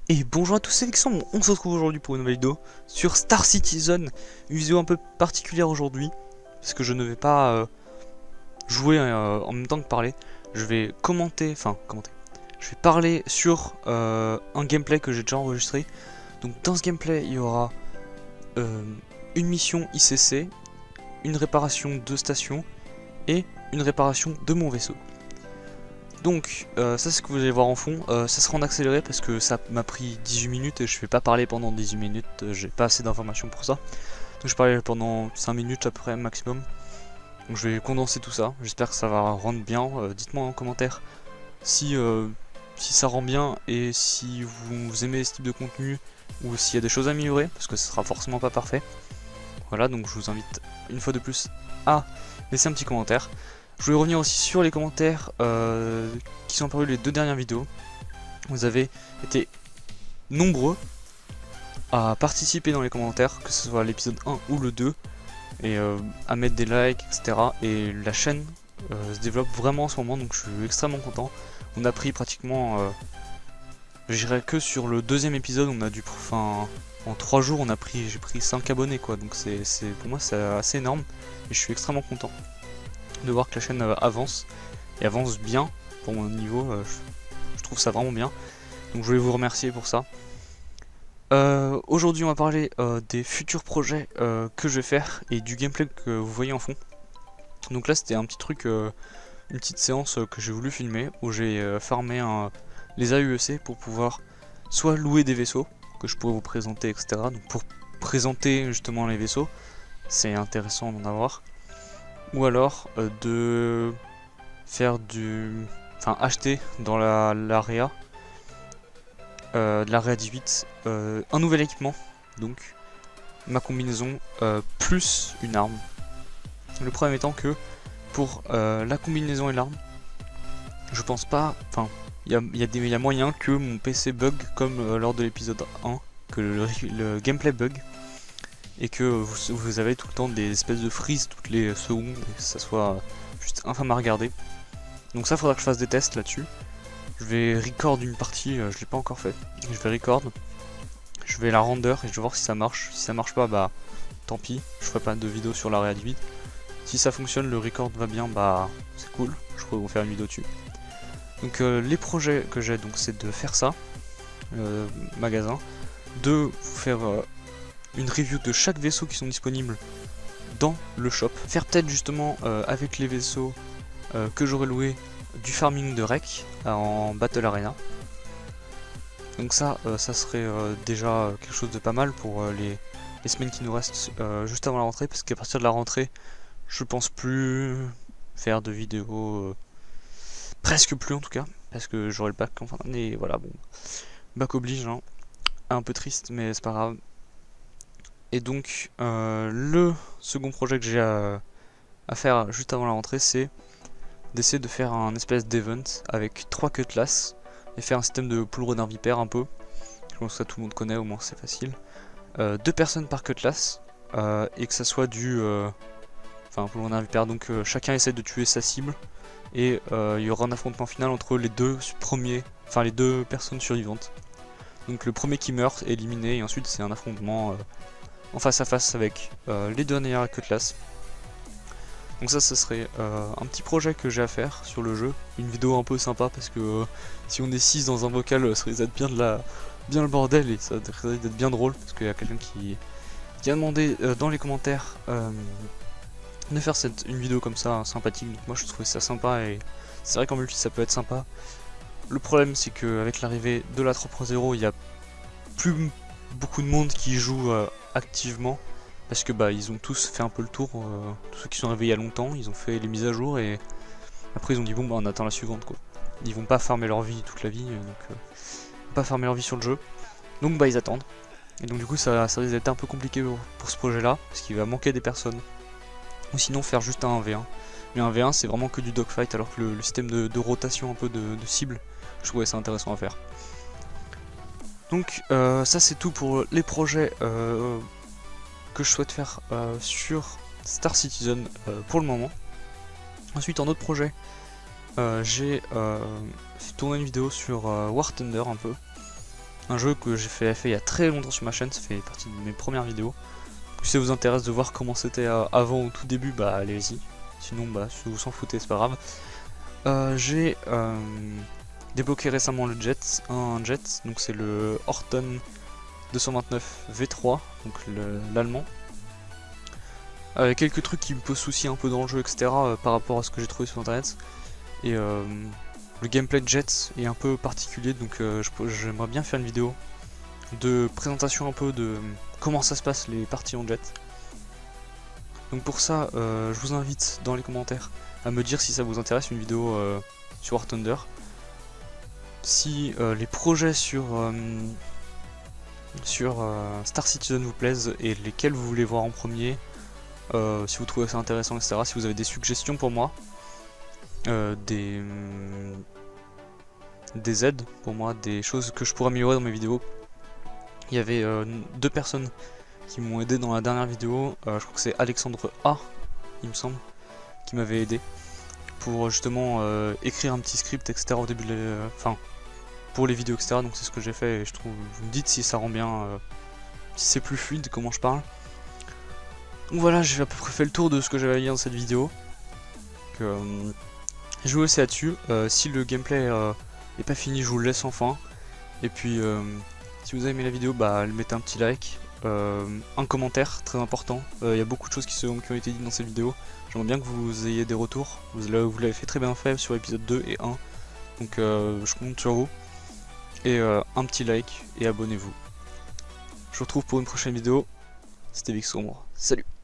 Et bonjour à tous, c'est Alexandre, on se retrouve aujourd'hui pour une nouvelle vidéo sur Star Citizen. Une vidéo un peu particulière aujourd'hui, parce que je ne vais pas jouer en même temps que parler. Je vais commenter, je vais parler sur un gameplay que j'ai déjà enregistré. Donc dans ce gameplay, il y aura une mission ICC, une réparation de station et une réparation de mon vaisseau. Donc ça c'est ce que vous allez voir en fond, ça sera en accéléré parce que ça m'a pris 18 minutes et je vais pas parler pendant 18 minutes, j'ai pas assez d'informations pour ça. Donc je parlais pendant 5 minutes à peu près maximum. Donc je vais condenser tout ça, j'espère que ça va rendre bien, dites-moi en commentaire si, si ça rend bien et si vous aimez ce type de contenu ou s'il y a des choses à améliorer, parce que ce sera forcément pas parfait. Voilà, donc je vous invite une fois de plus à laisser un petit commentaire. Je voulais revenir aussi sur les commentaires qui sont apparus les deux dernières vidéos. Vous avez été nombreux à participer dans les commentaires, que ce soit l'épisode 1 ou le 2, et à mettre des likes, etc. Et la chaîne se développe vraiment en ce moment, donc je suis extrêmement content. On a pris pratiquement, je dirais que sur le deuxième épisode, on a dû, enfin, en 3 jours, j'ai pris 5 abonnés, quoi. Donc pour moi, c'est assez énorme, et je suis extrêmement content de voir que la chaîne avance et avance bien pour mon niveau. Je trouve ça vraiment bien, donc je voulais vous remercier pour ça. Aujourd'hui on va parler des futurs projets que je vais faire et du gameplay que vous voyez en fond. Donc là c'était un petit truc, une petite séance que j'ai voulu filmer où j'ai farmé les AUEC pour pouvoir soit louer des vaisseaux que je pourrais vous présenter, etc. Donc pour présenter justement les vaisseaux, c'est intéressant d'en avoir. Ou alors de faire acheter dans l'area de l'area 18 un nouvel équipement, donc ma combinaison plus une arme. Le problème étant que pour la combinaison et l'arme, je pense pas, enfin il y a moyen que mon PC bug comme lors de l'épisode 1, que le gameplay bug et que vous avez tout le temps des espèces de freeze toutes les secondes et que ça soit juste infâme à regarder. Donc ça faudra que je fasse des tests là-dessus. Je vais record une partie, je l'ai pas encore fait. Je vais record, je vais la render et je vais voir si ça marche. Si ça marche pas, bah tant pis, je ferai pas de vidéo sur l'area 18. Si ça fonctionne, le record va bien, bah c'est cool, je pourrais vous faire une vidéo dessus. Donc les projets que j'ai, donc c'est de faire ça, magasin, de vous faire une review de chaque vaisseau qui sont disponibles dans le shop, faire peut-être justement avec les vaisseaux que j'aurais loué du farming de rec en Battle Arena. Donc ça serait déjà quelque chose de pas mal pour les semaines qui nous restent juste avant la rentrée, parce qu'à partir de la rentrée, je pense plus faire de vidéos, presque plus en tout cas, parce que j'aurai le bac en fin d'année, voilà, bon, bac oblige, hein. Un peu triste, mais c'est pas grave. Et donc, le second projet que j'ai à faire juste avant la rentrée, c'est d'essayer de faire un espèce d'event avec 3 cutlass et faire un système de pool runner viper un peu. Je pense que ça tout le monde connaît, au moins c'est facile. 2 personnes par cutlass et que ça soit du pool runner viper, donc chacun essaie de tuer sa cible et il y aura un affrontement final entre les deux les deux personnes survivantes. Donc le premier qui meurt est éliminé et ensuite c'est un affrontement en face à face avec les deux dernières cutlass. Donc ça serait un petit projet que j'ai à faire sur le jeu, une vidéo un peu sympa parce que si on est 6 dans un vocal, ça risque d'être bien le bordel et ça risque d'être bien drôle parce qu'il y a quelqu'un qui a demandé dans les commentaires de faire une vidéo comme ça sympathique. Donc moi je trouvais ça sympa et c'est vrai qu'en multi ça peut être sympa. Le problème c'est qu'avec l'arrivée de la 3.0 il n'y a plus beaucoup de monde qui joue activement. Parce que bah ils ont tous fait un peu le tour, tous ceux qui sont réveillés il y a longtemps, ils ont fait les mises à jour et après ils ont dit bon bah on attend la suivante quoi. Ils vont pas farmer leur vie toute la vie, donc pas farmer leur vie sur le jeu. Donc bah ils attendent. Et donc du coup ça risque d'être un peu compliqué pour ce projet là, parce qu'il va manquer des personnes. Ou sinon faire juste un 1v1. Mais un 1v1 c'est vraiment que du dogfight alors que le système de rotation un peu de cible, je trouvais ça intéressant à faire. Donc ça c'est tout pour les projets que je souhaite faire sur Star Citizen pour le moment. Ensuite en autre projet, j'ai tourné une vidéo sur War Thunder un peu. un jeu que j'ai fait il y a très longtemps sur ma chaîne, ça fait partie de mes premières vidéos. Si ça vous intéresse de voir comment c'était avant au tout début, bah allez-y. Sinon bah si vous s'en foutez c'est pas grave. J'ai débloqué récemment le jet, un jet, donc c'est le Horton 229 V3, donc l'allemand. Quelques trucs qui me posent souci un peu dans le jeu, etc. Par rapport à ce que j'ai trouvé sur internet. Et le gameplay de jet est un peu particulier, donc j'aimerais bien faire une vidéo de présentation un peu de comment ça se passe les parties en jet. Donc pour ça, je vous invite dans les commentaires à me dire si ça vous intéresse une vidéo sur War Thunder. Si les projets sur Star Citizen vous plaisent et lesquels vous voulez voir en premier, si vous trouvez ça intéressant, etc. Si vous avez des suggestions pour moi, des aides pour moi, des choses que je pourrais améliorer dans mes vidéos. Il y avait 2 personnes qui m'ont aidé dans la dernière vidéo, je crois que c'est Alexandre A, il me semble, qui m'avait aidé pour justement écrire un petit script, etc. au début de pour les vidéos, etc. Donc c'est ce que j'ai fait et je trouve, vous me dites si ça rend bien, si c'est plus fluide comment je parle. Donc voilà, j'ai à peu près fait le tour de ce que j'avais à dire dans cette vidéo. Je vais vous laisser là-dessus. Si le gameplay est pas fini, je vous le laisse en fin. Et puis si vous avez aimé la vidéo, bah mettez un petit like, un commentaire très important. Il y a beaucoup de choses qui ont été dites dans cette vidéo. J'aimerais bien que vous ayez des retours. Vous l'avez fait très bien fait sur l'épisode 2 et 1. Donc je compte sur vous. Et un petit like et abonnez-vous. Je vous retrouve pour une prochaine vidéo. C'était Vic Sombre. Salut!